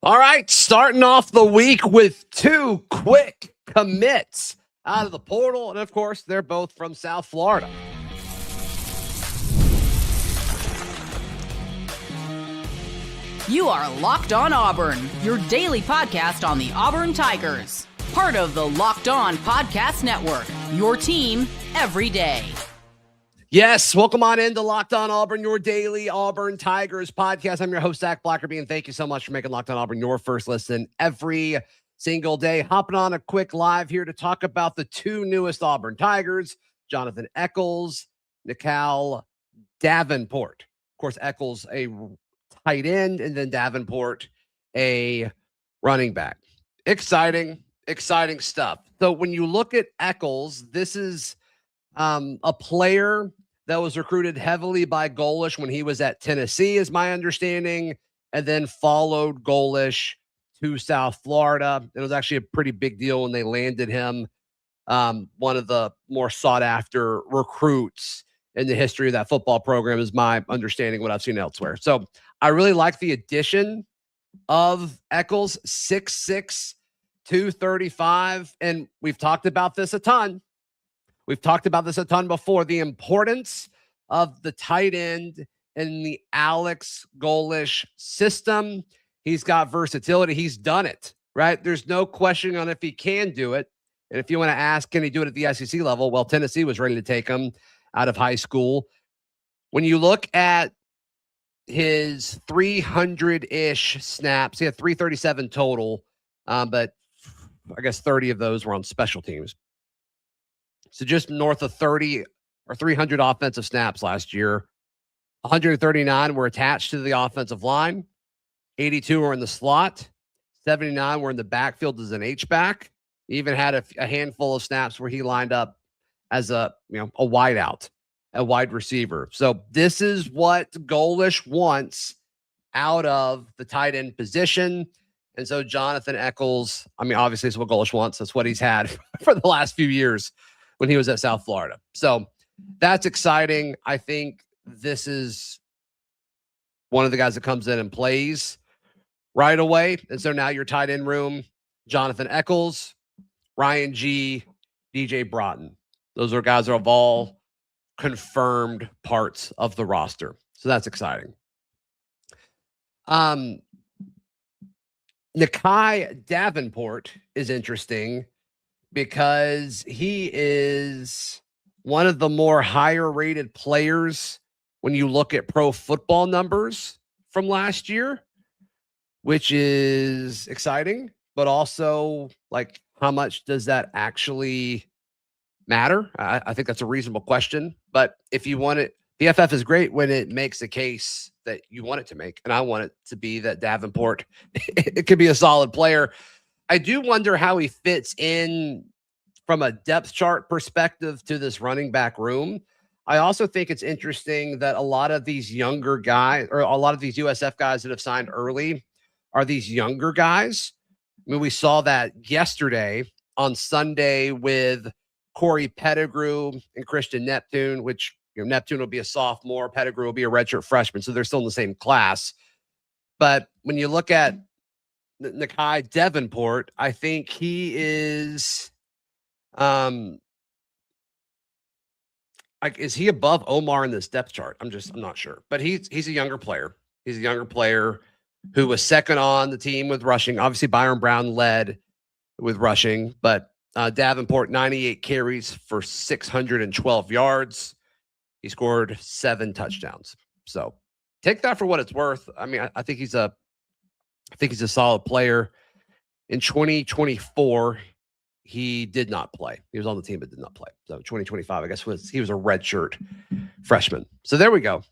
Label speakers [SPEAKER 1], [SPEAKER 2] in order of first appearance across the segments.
[SPEAKER 1] All right, starting off the week with two quick commits out of the portal. And of course, they're both from South Florida.
[SPEAKER 2] You are Locked On Auburn, your daily podcast on the Auburn Tigers. Part of the Locked On Podcast Network, your team every day.
[SPEAKER 1] Yes, welcome on into Locked On Auburn, your daily Auburn Tigers podcast. I'm your host, Zach Blackerby, and thank you so much for making Locked On Auburn your first listen every single day. Hopping on a quick live here to talk about the two newest Auburn Tigers, Jonathan Echols, Nykahl, Davenport. Of course, Echols, a tight end, and then Davenport, a running back. Exciting stuff. So when you look at Echols, this is a player that was recruited heavily by Golesh when he was at Tennessee, is my understanding, and then followed Golesh to South Florida. It was actually a pretty big deal when they landed him, one of the more sought-after recruits in the history of that football program, is my understanding, what I've seen elsewhere. So I really like the addition of Echols, 6'6", 235, and we've talked about this a ton. We've talked about this a ton before, the importance of the tight end in the Alex Golesh system. He's got versatility. He's done it, right? There's no question on if he can do it. And if you want to ask, can he do it at the SEC level? Well, Tennessee was ready to take him out of high school. When you look at his 300-ish snaps, he had 337 total, but I guess 30 of those were on special teams. So just north of 30 or 300 offensive snaps last year. 139 were attached to the offensive line. 82 were in the slot. 79 were in the backfield as an H-back. He even had a handful of snaps where he lined up as a wideout, a wide receiver. So this is what Golesh wants out of the tight end position. And so Jonathan Echols, obviously it's what Golesh wants. That's what he's had for the last few years when he was at South Florida. So that's exciting. I think this is one of the guys that comes in and plays right away. And so now your tight end room, Jonathan Echols, Ryan G, DJ Broughton. Those are guys that have all confirmed parts of the roster. So that's exciting. Nykahi Davenport is interesting because he is one of the more higher rated players when you look at pro football numbers from last year, which is exciting, but also like, how much does that actually matter? I think that's a reasonable question, but if you want it, PFF is great when it makes a case that you want it to make. And I want it to be that Davenport, it could be a solid player. I do wonder how he fits in from a depth chart perspective to this running back room. I also think it's interesting that a lot of these younger guys, or a lot of these USF guys that have signed early, are these younger guys. We saw that yesterday on Sunday with Corey Pettigrew and Christian Neptune, which Neptune will be a sophomore, Pettigrew will be a redshirt freshman, so they're still in the same class. But when you look at Nykahi Davenport, I think he is, is he above Omar in this depth chart? I'm not sure. But he's a younger player. He's a younger player who was second on the team with rushing. Obviously, Byron Brown led with rushing, but Davenport, 98 carries for 612 yards. He scored 7 touchdowns. So take that for what it's worth. I think he's a solid player. In 2024, he did not play. He was on the team but did not play. So 2025, I guess he was a redshirt freshman. So there we go.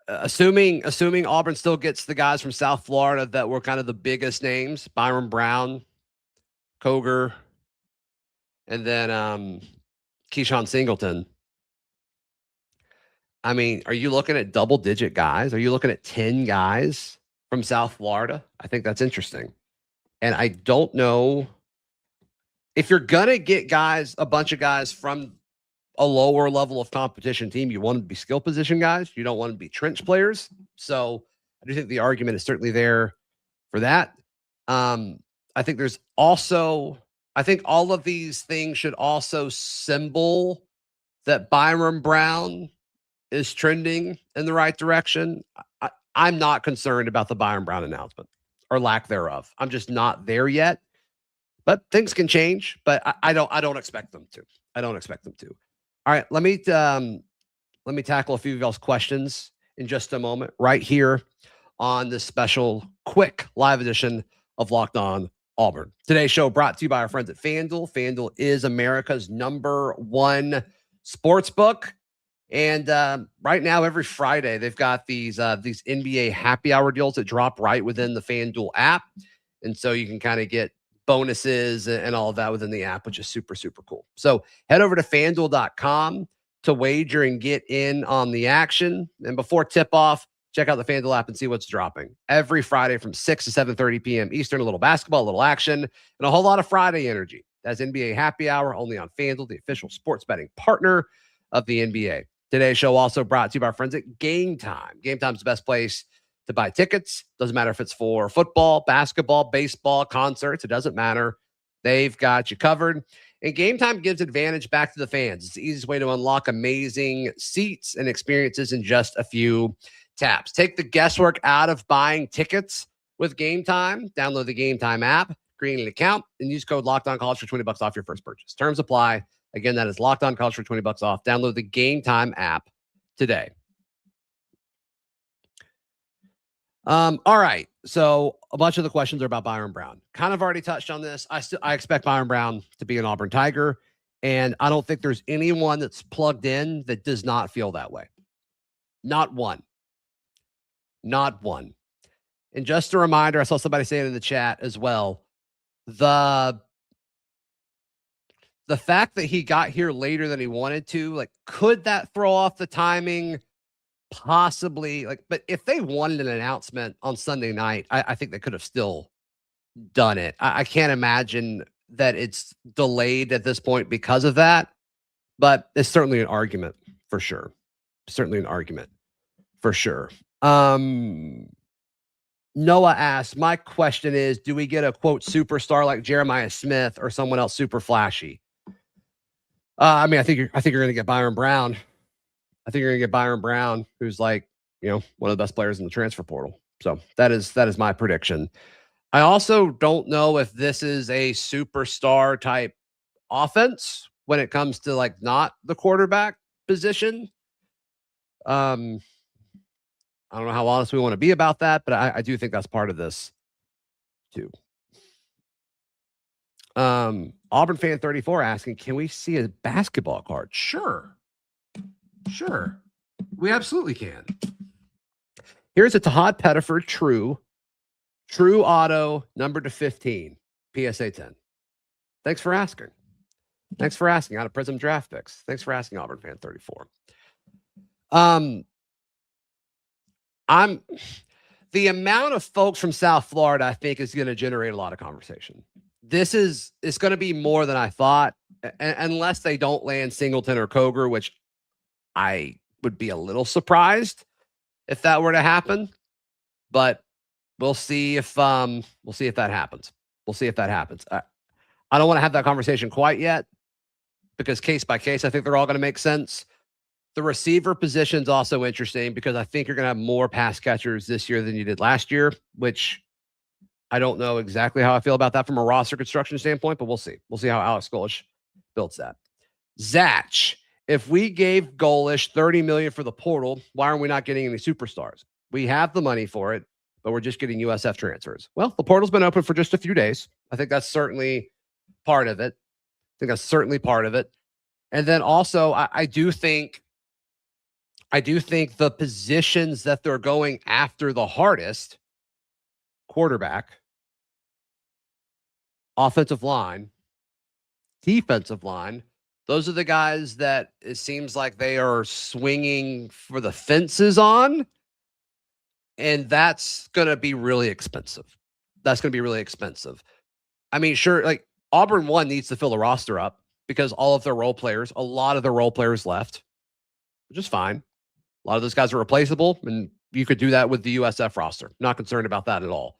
[SPEAKER 1] Assuming Auburn still gets the guys from South Florida that were kind of the biggest names, Byron Brown, Koger, and then Keyshawn Singleton. Are you looking at double-digit guys? Are you looking at 10 guys from South Florida? I think that's interesting. And I don't know if you're going to get a bunch of guys from a lower level of competition team. You want to be skill position guys. You don't want to be trench players. So I do think the argument is certainly there for that. I think there's also, I think all of these things should also symbol that Byron Brown is trending in the right direction. I'm not concerned about the Byron Brown announcement or lack thereof. I'm just not there yet. But things can change. But I don't expect them to. I don't expect them to. All right, let me tackle a few of y'all's questions in just a moment, right here on this special, quick live edition of Locked On Auburn. Today's show brought to you by our friends at FanDuel. FanDuel is America's #1 sports book. And right now, every Friday, they've got these NBA happy hour deals that drop right within the FanDuel app. And so you can kind of get bonuses and all of that within the app, which is super, super cool. So head over to FanDuel.com to wager and get in on the action. And before tip-off, check out the FanDuel app and see what's dropping. Every Friday from 6 to 7:30 p.m. Eastern, a little basketball, a little action, and a whole lot of Friday energy. That's NBA Happy Hour, only on FanDuel, the official sports betting partner of the NBA. Today's show also brought to you by our friends at Game Time. Game Time's the best place to buy tickets. Doesn't matter if it's for football, basketball, baseball, concerts. It doesn't matter. They've got you covered. And Game Time gives advantage back to the fans. It's the easiest way to unlock amazing seats and experiences in just a few taps. Take the guesswork out of buying tickets with Game Time. Download the Game Time app, create an account, and use code LOCKEDONCollege for $20 off your first purchase. Terms apply. Again, that is LOCKEDONCollege for $20 off. Download the Game Time app today. All right. So a bunch of the questions are about Byron Brown. Kind of already touched on this. I expect Byron Brown to be an Auburn Tiger, and I don't think there's anyone that's plugged in that does not feel that way. Not one. Not one. And just a reminder, I saw somebody say it in the chat as well. The fact that he got here later than he wanted to, like, could that throw off the timing? Possibly, but if they wanted an announcement on Sunday night, I think they could have still done it. I can't imagine that it's delayed at this point because of that, but it's certainly an argument for sure. Certainly an argument for sure. Noah asks, my question is, do we get a quote superstar like Jeremiah Smith or someone else super flashy? I think you're going to get Byron Brown. I think you're going to get Byron Brown, who's like, one of the best players in the transfer portal. So that is my prediction. I also don't know if this is a superstar type offense when it comes to like not the quarterback position. I don't know how honest we want to be about that, but I do think that's part of this too. Auburn fan 34 asking, can we see a basketball card? Sure. We absolutely can. Here's a Tahad Pettiford true auto number /15 PSA 10. Thanks for asking out of Prism Draft Picks. Thanks for asking, Auburn fan 34. The amount of folks from South Florida, I think, is going to generate a lot of conversation. It's going to be more than I thought, unless they don't land Singleton or Coger, which I would be a little surprised if that were to happen, but we'll see if that happens. I don't want to have that conversation quite yet because case by case, I think they're all going to make sense. The receiver position is also interesting because I think you're going to have more pass catchers this year than you did last year, which I don't know exactly how I feel about that from a roster construction standpoint, but we'll see. We'll see how Alex Golesh builds that. Zach, if we gave Golesh $30 million for the portal, why are we not getting any superstars? We have the money for it, but we're just getting USF transfers. Well, the portal's been open for just a few days. I think that's certainly part of it. And then also, I do think the positions that they're going after the hardest, quarterback, offensive line, defensive line, those are the guys that it seems like they are swinging for the fences on. And that's going to be really expensive. I mean, sure, like Auburn 1 needs to fill the roster up because all of their role players, a lot of the role players left, which is fine. A lot of those guys are replaceable, and you could do that with the USF roster. Not concerned about that at all.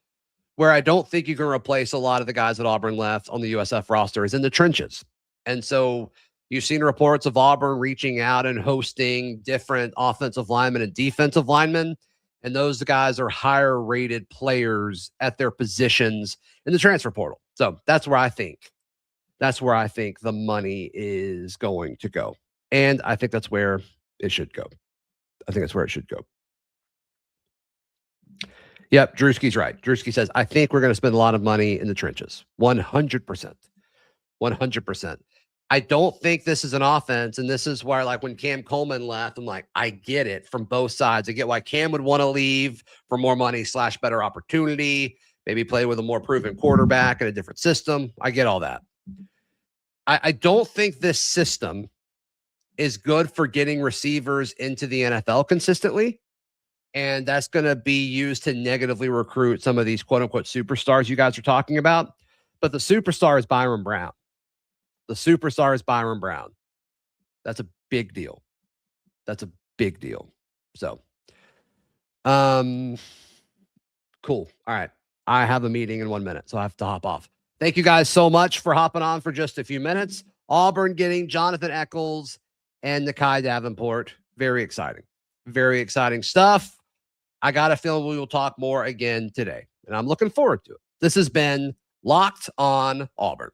[SPEAKER 1] Where I don't think you can replace a lot of the guys that Auburn left on the USF roster is in the trenches. And so you've seen reports of Auburn reaching out and hosting different offensive linemen and defensive linemen. And those guys are higher rated players at their positions in the transfer portal. So that's where I think the money is going to go. And I think that's where it should go. Yep, Drewski's right. Drewski says, I think we're going to spend a lot of money in the trenches. 100%. 100%. I don't think this is an offense, and this is where, like, when Cam Coleman left, I'm like, I get it from both sides. I get why Cam would want to leave for more money / better opportunity, maybe play with a more proven quarterback in a different system. I get all that. I don't think this system is good for getting receivers into the NFL consistently. And that's going to be used to negatively recruit some of these quote unquote superstars you guys are talking about. But the superstar is Byron Brown. That's a big deal. So, cool. All right. I have a meeting in 1 minute, so I have to hop off. Thank you guys so much for hopping on for just a few minutes. Auburn getting Jonathan Echols and Nykahi Davenport. Very exciting stuff. I got a feeling we will talk more again today, and I'm looking forward to it. This has been Locked on Auburn.